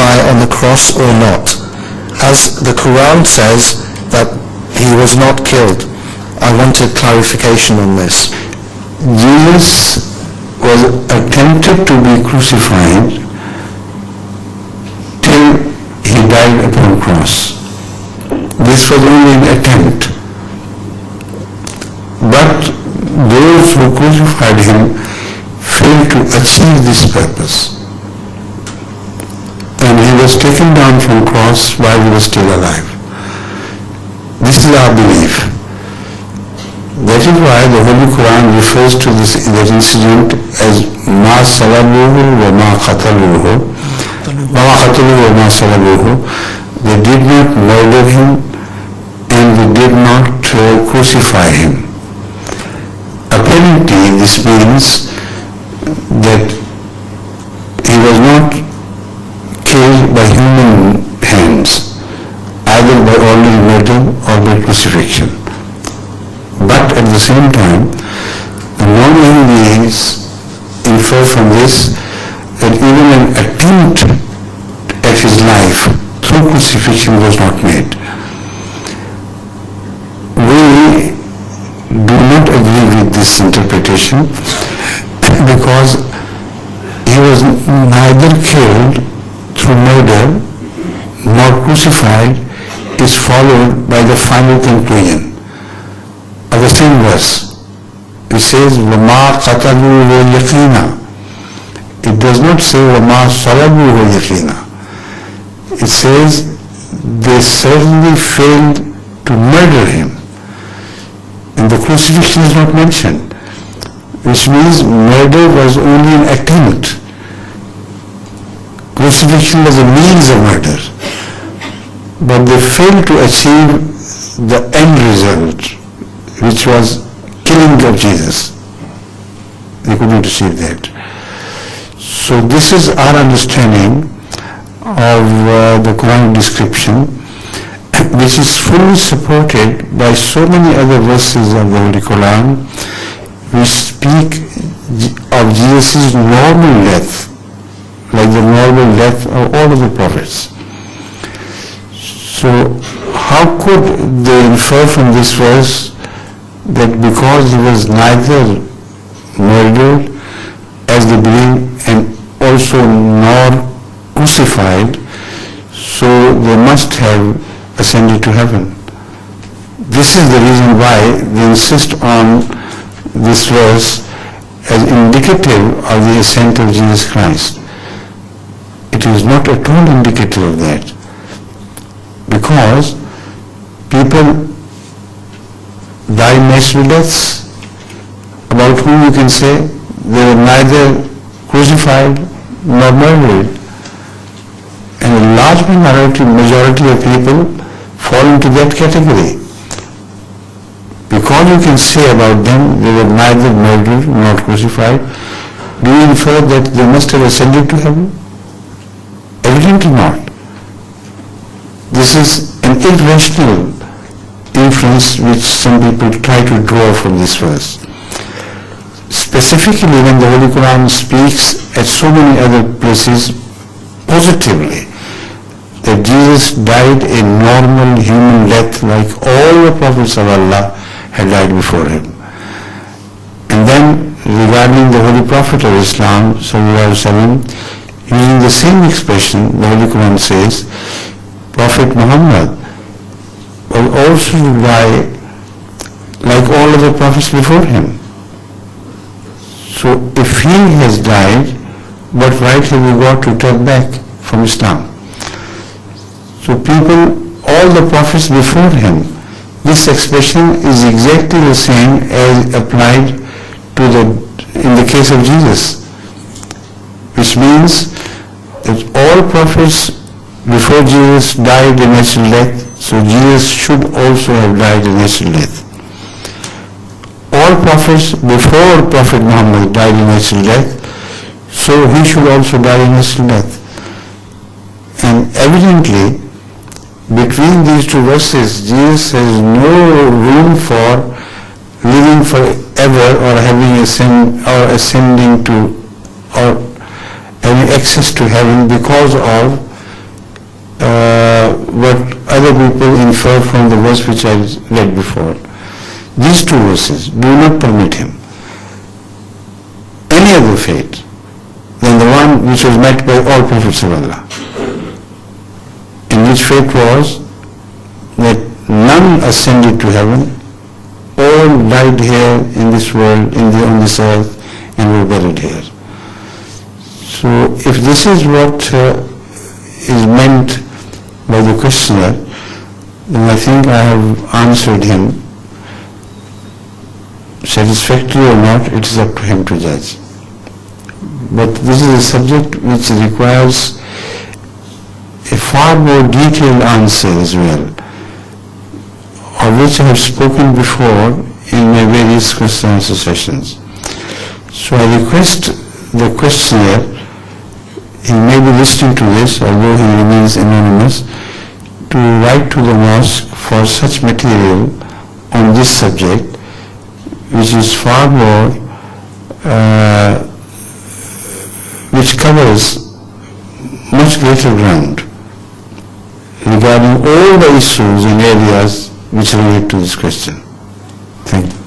die on the cross or not, as the Quran says that he was not killed. I wanted clarification on this. Jesus was attempted to be crucified till he died upon cross. This was only an attempt. But those who crucified him failed to achieve this purpose. And he was taken down from cross while he was still alive. This is our belief. That is why the Holy Quran refers to that incident as ma salabuhu wa ma qataluhu wa ma salabuhu. They did not murder him and they did not crucify him. Apparently this means that he was not killed by human hands, either by ordinary murder or by crucifixion. But at the same time, the non-Ahmadis infer from this that even an attempt at his life through crucifixion was not made. We do not agree with this interpretation because he was neither killed through murder nor crucified is followed by the final conclusion of the same verse. It says, وَمَا قَتَلُوهُ يَقِينًا. It does not say, وَمَا صَلَبُوهُ يَقِينًا. It says, they certainly failed to murder him. And the crucifixion is not mentioned, which means murder was only an attempt. Crucifixion was a means of murder. But they failed to achieve the end result, which was killing of Jesus. They couldn't achieve that. So this is our understanding of the Quranic description, which is fully supported by so many other verses of the Holy Quran which speak of Jesus' normal death, like the normal death of all of the prophets. So how could they infer from this verse that because he was neither murdered, as they believe, and also nor crucified, so they must have ascended to heaven? This is the reason why they insist on this verse as indicative of the ascent of Jesus Christ. It is not at all indicative of that, because people die natural deaths about whom you can say they were neither crucified nor murdered, and a large majority of people fall into that category. Because you can say about them they were neither murdered nor crucified, do you infer that they must have ascended to heaven? Evidently not. This is an irrational inference which some people try to draw from this verse. Specifically, when the Holy Quran speaks at so many other places positively that Jesus died a normal human death like all the prophets of Allah had died before him. And then regarding the Holy Prophet of Islam, sallallahu alaihi wasallam, using the same expression, the Holy Quran says, Prophet Muhammad will also die like all of the prophets before him. So if he has died, what right have we got to turn back from Islam? So people, all the prophets before him, this expression is exactly the same as applied to in the case of Jesus, which means that all prophets before Jesus died a natural death, so Jesus should also have died a natural death. All prophets before Prophet Muhammad died a natural death, so he should also die a natural death. And evidently, between these two verses, Jesus has no room for living forever or having ascending to or having access to heaven because of what other people infer from the verse which I read before. These two verses do not permit him any other fate than the one which was met by all prophets of Allah, in which fate was that none ascended to heaven, all died here in this world, on this earth, and were buried here. So if this is what is meant by the questioner, then I think I have answered him. Satisfactory or not, it is up to him to judge. But this is a subject which requires a far more detailed answer as well, of which I have spoken before in my various question and answer sessions. So I request the questioner, he may be listening to this, although he remains anonymous, to write to the mosque for such material on this subject, which is far more, which covers much greater ground regarding all the issues and areas which relate to this question. Thank you.